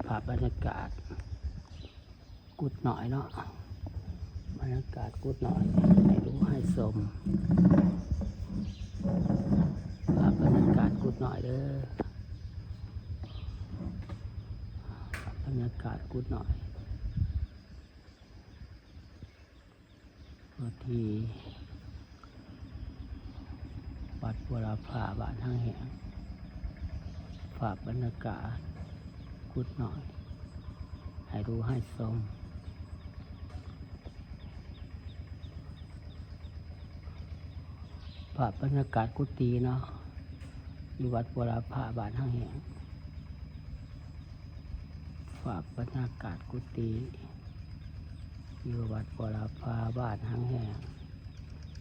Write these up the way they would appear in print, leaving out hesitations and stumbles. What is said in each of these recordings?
ภาพบรรยากาศกุดหน่อยเนาะบรรยากาศกุดหน่อยให้ดูให้ชมภาพบรรยากาศกุดหน่อยเด้อบรรยากาศกุดหน่อยที่วัดบัวลาภาบ้านห้างแหงฝากบรรยากาศกุดหน่อยให้ดูให้ชมภาพบรรยากาศกุฏิเนาะอยู่วัดบัวลาภาบ้านห้างแหงฝากบรรยากาศกุฏิอยู่วัดบัวลาภาบ้านห้างแหง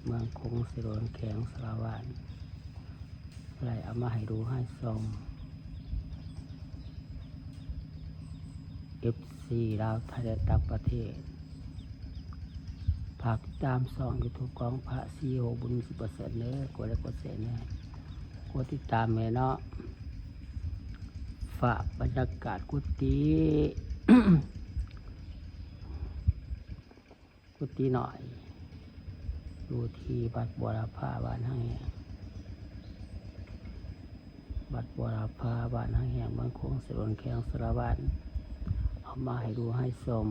เมืองคงสิโรนแข็งสระวานอะไรเอามาให้ดูให้ชมFC ลาวไทยและต่างประเทศฝากติดตามส่องยูทูบของพระซีโอบุญ10%เนื้อกดไลค์กดแชร์เนี่ยกดติดตามแม่เนาะฝากบรรยากาศกุฏิ กุฏิหน่อยดูที่วัดบัวลาภาบ้านห้างแหงวัดบัวลาภาบ้านห้างแหงเมืองคงสิโรนแข็งสระวานเอามาให้ดูให้ชม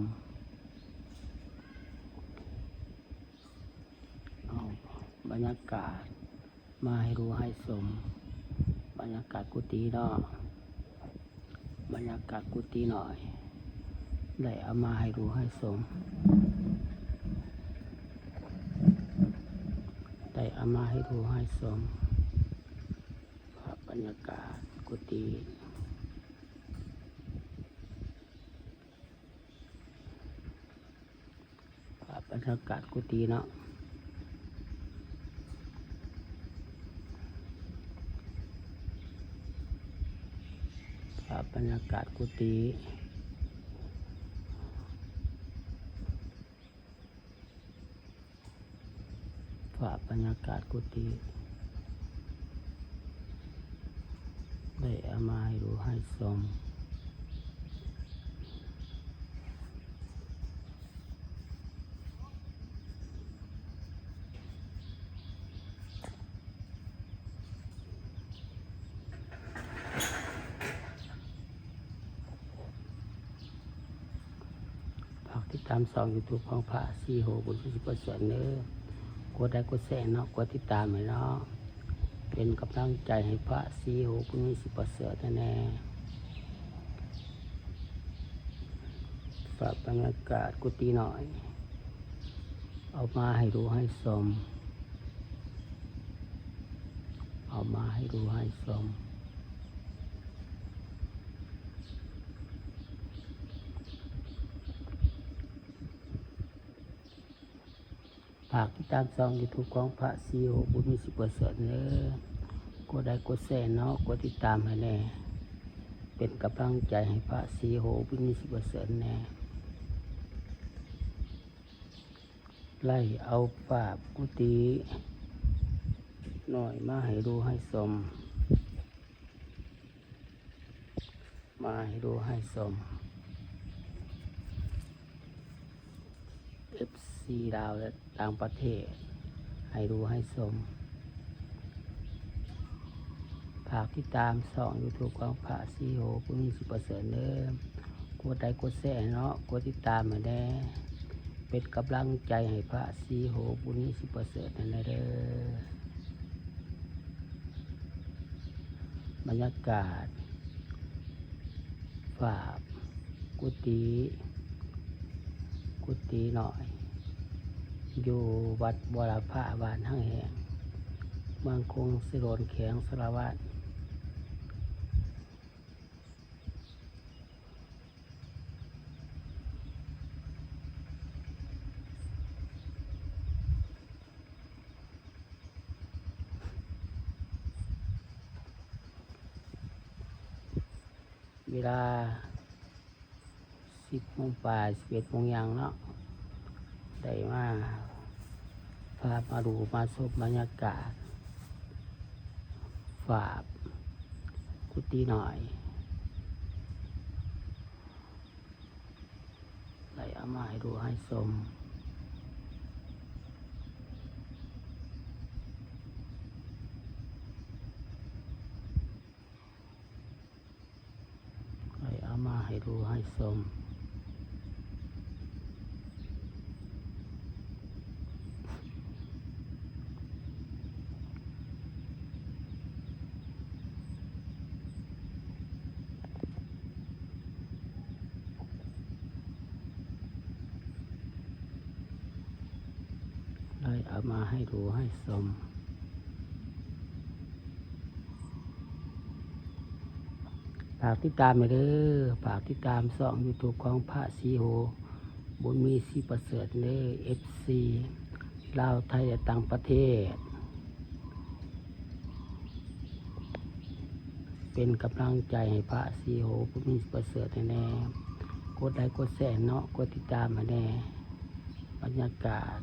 บรรยากาศมาให้ดูให้ชมบรรยากาศกุฏิเนาะบรรยากาศกุฏิหน่อยได้เอามาให้ดูให้ชมได้เอามาให้ดูให้ชมบรรยากาศกุฏิบรรยากาศกุฏิเนาะบรรยากาศกุฏิฝากบรรยากาศกุฏิได้เอามาให้ดูให้ชมติดตามส่องยูทูบของพระซีโอบุญ10%เนื้อกดได้กดแชร์เนาะกดติดตามให้เนาะเป็นกำลังใจให้พระซีโอบุญ10%แน่ฝากบรรยากาศกุฏิหน่อยเอามาให้ดูให้ชมเอามาให้ดูให้ชมฝากติดตามช่อง YouTube ของพระซีโอบุญ10%เด้อกดได้กดแชร์เนาะกดติดตามให้แน่เป็นกำลังใจให้พระซีโอบุญ10%แน่ไล่เอาภาพกุฏิหน่อยมาให้ดูให้ชมมาให้ดูให้ชมFC ลาวและต่างประเทศให้ดูให้ชมฝากติดตามช่อง YouTube ของพระซีโอบุญ10%เด้อกดได้กดแชร์เนาะกดติดตามมาแน่เป็นกำลังใจให้พระซีโอบุญ10%นั่นเด้อบรรยากาศฝากกุฏิหน่อยอยู่วัดบัวลาภาบ้านห้างแหงเมืองคงสิโรนแข็งสระวานเวลา10 โมงปลาย11 โมงยังเนาะได้มาพามาดูมาชมบรรยากาศฝากกุฏิหน่อย ไล่เอามาให้ดูให้ชมไล่เอามาให้ดูให้ชมไล่เอามาให้ดูให้ชมฝากติดตามไปเด้อฝากติดตามช่อง YouTube ของพระศรีโหบุญมีศรีประเสริฐเด้อ FC ลาวไทยและต่างประเทศเป็นกำลังใจให้พระศรีโหบุญมีศรีประเสริฐแน่กดไลค์กดแชร์เนาะกดติดตามมาแน่บรรยากาศ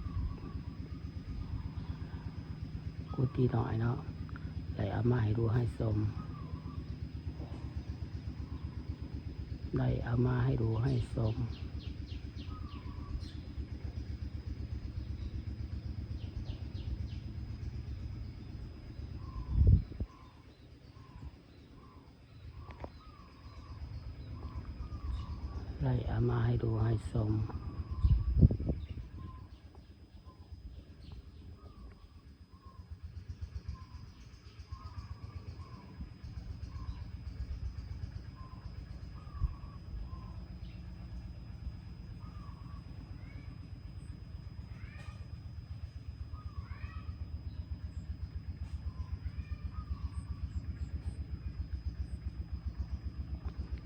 กูตีหน่อยเนาะไล่เอามาให้ดูให้ชมไล่เอามาให้ดูให้ชมไล่เอามาให้ดูให้ชม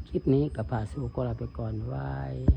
คลิปนี้กับพระศรีโหก็ลาไปก่อนไว้